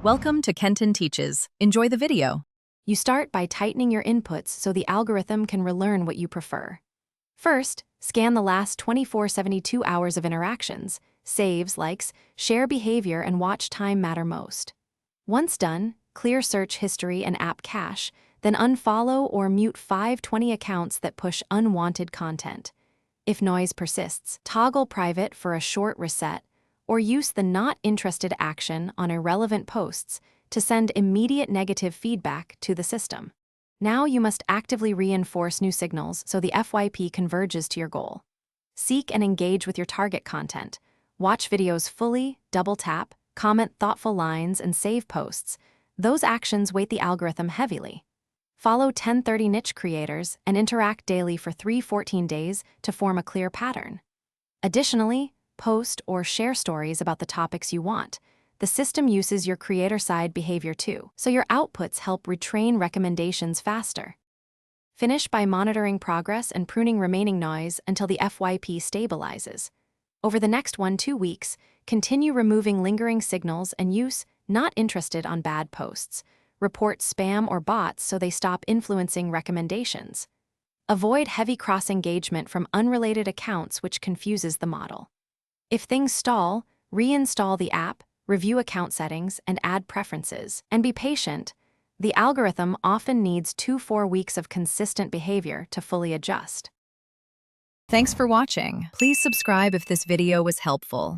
Welcome to Kenton Teaches. Enjoy the video. You start by tightening your inputs so the algorithm can relearn what you prefer. First, scan the last 24-72 hours of interactions. Saves, likes, share behavior, and watch time matter most. Once done, clear search history and app cache, then unfollow or mute 520 accounts that push unwanted content. If noise persists, toggle private for a short reset, or use the not interested action on irrelevant posts to send immediate negative feedback to the system. Now you must actively reinforce new signals so the FYP converges to your goal. Seek and engage with your target content. Watch videos fully, double tap, comment thoughtful lines, and save posts. Those actions weight the algorithm heavily. Follow 10-30 niche creators and interact daily for 3-14 days to form a clear pattern. Additionally, post or share stories about the topics you want. The system uses your creator-side behavior too, so your outputs help retrain recommendations faster. Finish by monitoring progress and pruning remaining noise until the FYP stabilizes. Over the next 1-2 weeks, continue removing lingering signals and use "not interested" on bad posts. Report spam or bots so they stop influencing recommendations. Avoid heavy cross-engagement from unrelated accounts, which confuses the model. If things stall, reinstall the app, review account settings, and add preferences. And be patient. The algorithm often needs 2-4 weeks of consistent behavior to fully adjust. Thanks for watching. Please subscribe if this video was helpful.